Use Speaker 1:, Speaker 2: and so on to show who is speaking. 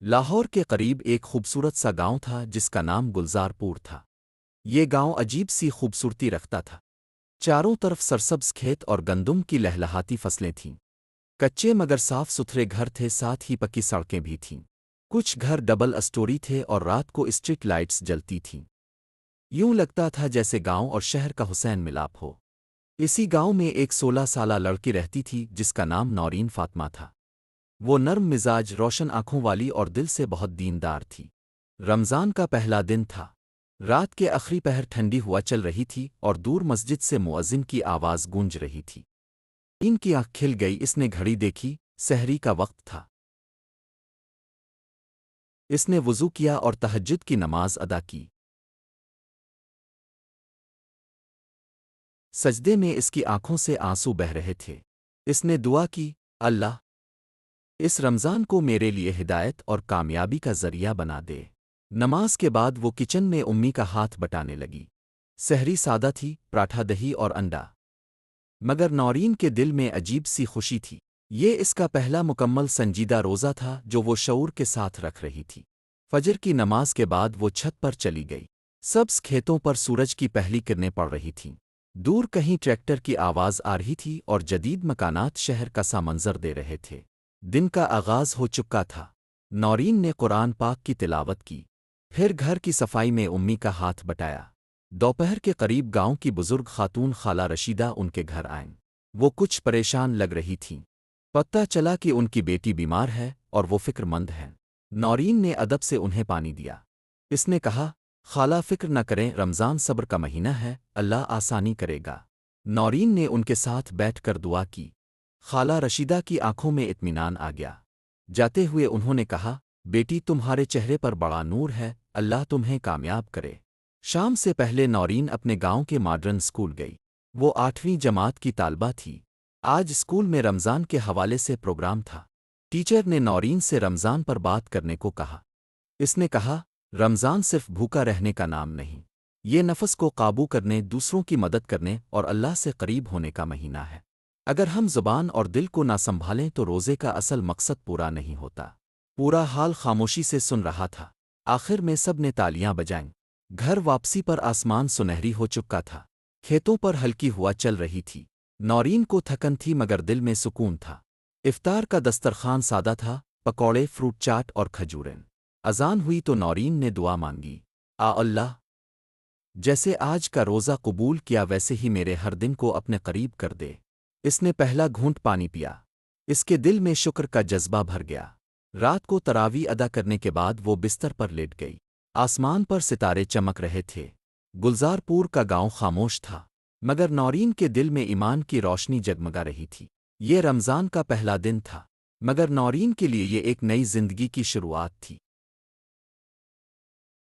Speaker 1: لاہور کے قریب ایک خوبصورت سا گاؤں تھا جس کا نام گلزار پور تھا۔ یہ گاؤں عجیب سی خوبصورتی رکھتا تھا۔ چاروں طرف سرسبز کھیت اور گندم کی لہلہاتی فصلیں تھیں۔ کچے مگر صاف ستھرے گھر تھے، ساتھ ہی پکی سڑکیں بھی تھیں۔ کچھ گھر ڈبل اسٹوری تھے اور رات کو اسٹریٹ لائٹس جلتی تھیں۔ یوں لگتا تھا جیسے گاؤں اور شہر کا حسین ملاپ ہو۔ اسی گاؤں میں ایک 16 سالہ لڑکی رہتی تھی جس کا نام نورین فاطمہ تھا۔ وہ نرم مزاج، روشن آنکھوں والی اور دل سے بہت دیندار تھی۔ رمضان کا پہلا دن تھا۔ رات کے آخری پہر ٹھنڈی ہوا چل رہی تھی اور دور مسجد سے مؤذن کی آواز گونج رہی تھی۔ ان کی آنکھ کھل گئی، اس نے گھڑی دیکھی، سحری کا وقت تھا۔ اس نے وضو کیا اور تہجد کی نماز ادا کی۔ سجدے میں اس کی آنکھوں سے آنسو بہہ رہے تھے۔ اس نے دعا کی، اللہ اس رمضان کو میرے لیے ہدایت اور کامیابی کا ذریعہ بنا دے۔ نماز کے بعد وہ کچن میں امی کا ہاتھ بٹانے لگی۔ سحری سادہ تھی، پراٹھا، دہی اور انڈا، مگر نورین کے دل میں عجیب سی خوشی تھی۔ یہ اس کا پہلا مکمل سنجیدہ روزہ تھا جو وہ شعور کے ساتھ رکھ رہی تھی۔ فجر کی نماز کے بعد وہ چھت پر چلی گئی۔ سبز کھیتوں پر سورج کی پہلی کرنیں پڑ رہی تھیں۔ دور کہیں ٹریکٹر کی آواز آ رہی تھی اور جدید مکانات شہر کا سا منظر دے رہے تھے۔ دن کا آغاز ہو چکا تھا۔ نورین نے قرآن پاک کی تلاوت کی، پھر گھر کی صفائی میں امی کا ہاتھ بٹایا۔ دوپہر کے قریب گاؤں کی بزرگ خاتون خالہ رشیدہ ان کے گھر آئیں۔ وہ کچھ پریشان لگ رہی تھیں۔ پتہ چلا کہ ان کی بیٹی بیمار ہے اور وہ فکر مند ہے۔ نورین نے ادب سے انہیں پانی دیا۔ اس نے کہا، خالہ فکر نہ کریں، رمضان صبر کا مہینہ ہے، اللہ آسانی کرے گا۔ نورین نے ان کے ساتھ بیٹھ کر دعا کی۔ خالہ رشیدہ کی آنکھوں میں اطمینان آ گیا۔ جاتے ہوئے انہوں نے کہا، بیٹی تمہارے چہرے پر بڑا نور ہے، اللہ تمہیں کامیاب کرے۔ شام سے پہلے نورین اپنے گاؤں کے ماڈرن اسکول گئی۔ وہ 8ویں جماعت کی طالبہ تھی۔ آج اسکول میں رمضان کے حوالے سے پروگرام تھا۔ ٹیچر نے نورین سے رمضان پر بات کرنے کو کہا۔ اس نے کہا، رمضان صرف بھوکا رہنے کا نام نہیں، یہ نفس کو قابو کرنے، دوسروں کی مدد کرنے اور اللہ سے قریب ہونے کا مہینہ ہے۔ اگر ہم زبان اور دل کو نہ سنبھالیں تو روزے کا اصل مقصد پورا نہیں ہوتا۔ پورا حال خاموشی سے سن رہا تھا۔ آخر میں سب نے تالیاں بجائیں۔ گھر واپسی پر آسمان سنہری ہو چکا تھا۔ کھیتوں پر ہلکی ہوا چل رہی تھی۔ نورین کو تھکن تھی مگر دل میں سکون تھا۔ افطار کا دسترخوان سادہ تھا، پکوڑے، فروٹ چاٹ اور کھجوریں۔ اذان ہوئی تو نورین نے دعا مانگی، اللہ جیسے آج کا روزہ قبول کیا ویسے ہی میرے ہر دن کو اپنے قریب کر دے۔ اس نے پہلا گھونٹ پانی پیا۔ اس کے دل میں شکر کا جذبہ بھر گیا۔ رات کو تراویح ادا کرنے کے بعد وہ بستر پر لیٹ گئی۔ آسمان پر ستارے چمک رہے تھے۔ گلزار پور کا گاؤں خاموش تھا، مگر نورین کے دل میں ایمان کی روشنی جگمگا رہی تھی۔ یہ رمضان کا پہلا دن تھا، مگر نورین کے لیے یہ ایک نئی زندگی کی شروعات تھی۔